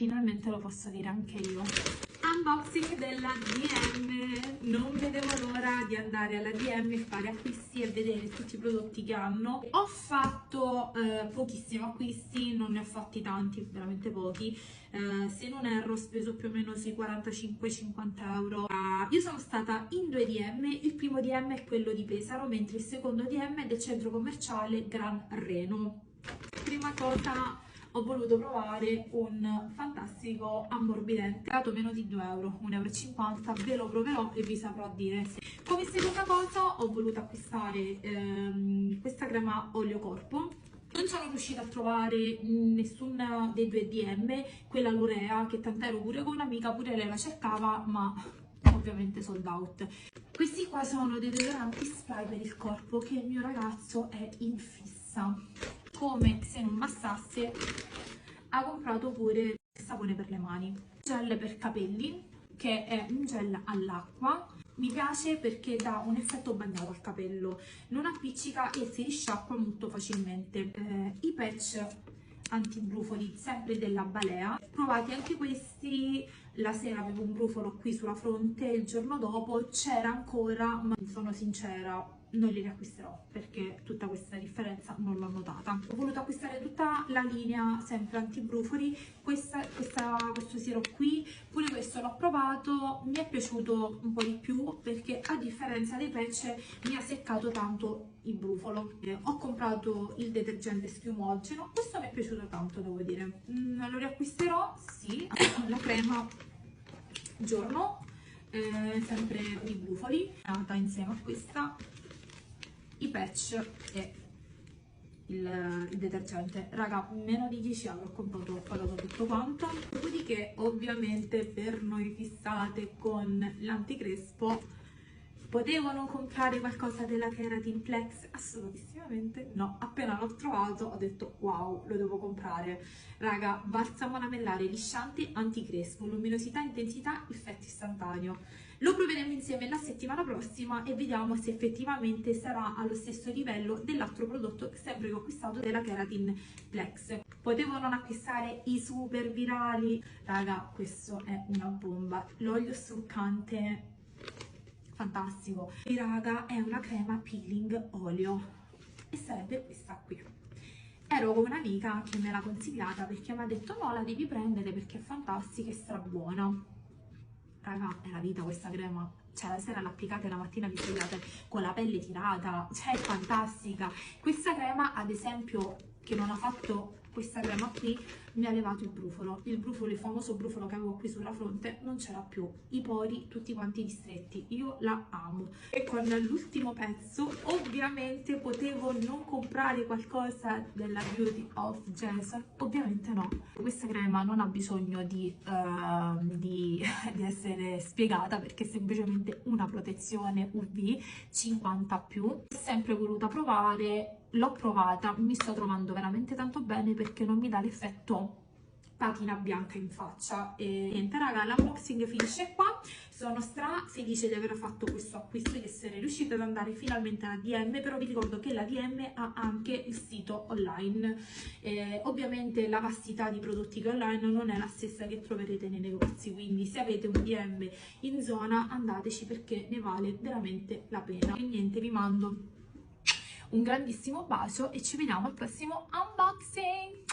finalmente lo posso dire anche io. Unboxing della DM, non vedevo l'ora di andare alla DM e fare acquisti e vedere tutti i prodotti che hanno. Ho fatto pochissimi acquisti, non ne ho fatti tanti, veramente pochi. Se non erro ho speso più o meno sui 45-50 euro. Io sono stata in 2 DM, il primo DM è quello di Pesaro, mentre il secondo DM è del centro commerciale Gran Reno. Prima cosa ho voluto provare un fantastico ammorbidente, dato meno di 2 euro, 1,50 euro, ve lo proverò e vi saprò dire. Come seconda cosa ho voluto acquistare questa crema olio corpo. Non sono riuscita a trovare nessun dei 2 DM, quella L'Orea, che tant'ero pure con un'amica, pure lei la cercava, ma ovviamente sold out. Questi qua sono dei deodoranti spray per il corpo che il mio ragazzo è in fissa. Come se non bastasse, ha comprato pure il sapone per le mani, gel per capelli, che è un gel all'acqua. Mi piace perché dà un effetto bagnato al capello, non appiccica e si risciacqua molto facilmente. I patch antibrufoli, sempre della Balea, provati anche questi. La sera avevo un brufolo qui sulla fronte, il giorno dopo c'era ancora, ma sono sincera, non li riacquisterò perché tutta questa differenza non l'ho notata. Ho voluto acquistare tutta la linea sempre antibrufoli, questo siero qui, pure questo l'ho provato, mi è piaciuto un po' di più perché a differenza dei patch mi ha seccato tanto il brufolo. Ho comprato il detergente schiumogeno, questo mi è piaciuto tanto, devo dire. Lo riacquisterò, sì. La crema giorno, sempre per i brufoli, nata insieme a questa, i patch e il detergente. Raga, meno di 10 euro ho pagato tutto quanto. Dopodiché, ovviamente, per noi fissate con l'anticrespo, potevo non comprare qualcosa della Keratin Plex? Assolutissimamente no. Appena l'ho trovato ho detto wow, lo devo comprare. Raga, balsamo lamellare lisciante anticrespo, luminosità, intensità, effetto istantaneo. Lo proveremo insieme la settimana prossima e vediamo se effettivamente sarà allo stesso livello dell'altro prodotto sempre che ho acquistato della Keratin Plex. Potevo non acquistare i super virali. Raga, questo è una bomba. L'olio struccante fantastico. E raga, è una crema peeling olio e sarebbe questa qui. Ero con un'amica che me l'ha consigliata perché mi ha detto no, la devi prendere perché è fantastica e strabuona. Raga, è la vita questa crema, cioè la sera l'applicate, la mattina vi svegliate con la pelle tirata, cioè è fantastica. Questa crema, ad esempio, che non ha fatto questa crema qui, mi ha levato il famoso brufolo che avevo qui sulla fronte non c'era più, i pori tutti quanti ristretti, io la amo. E con l'ultimo pezzo ovviamente potevo non comprare qualcosa della Beauty of Jason, ovviamente no. Questa crema non ha bisogno di essere spiegata perché è semplicemente una protezione UV 50+, ho sempre voluta provare. L'ho provata, mi sto trovando veramente tanto bene perché non mi dà l'effetto patina bianca in faccia. E niente raga, l'unboxing finisce qua. Sono stra felice di aver fatto questo acquisto, di essere riuscita ad andare finalmente alla DM, però vi ricordo che la DM ha anche il sito online. Ovviamente la vastità di prodotti che online non è la stessa che troverete nei negozi, quindi se avete un DM in zona andateci perché ne vale veramente la pena. E niente, vi mando un grandissimo bacio e ci vediamo al prossimo unboxing!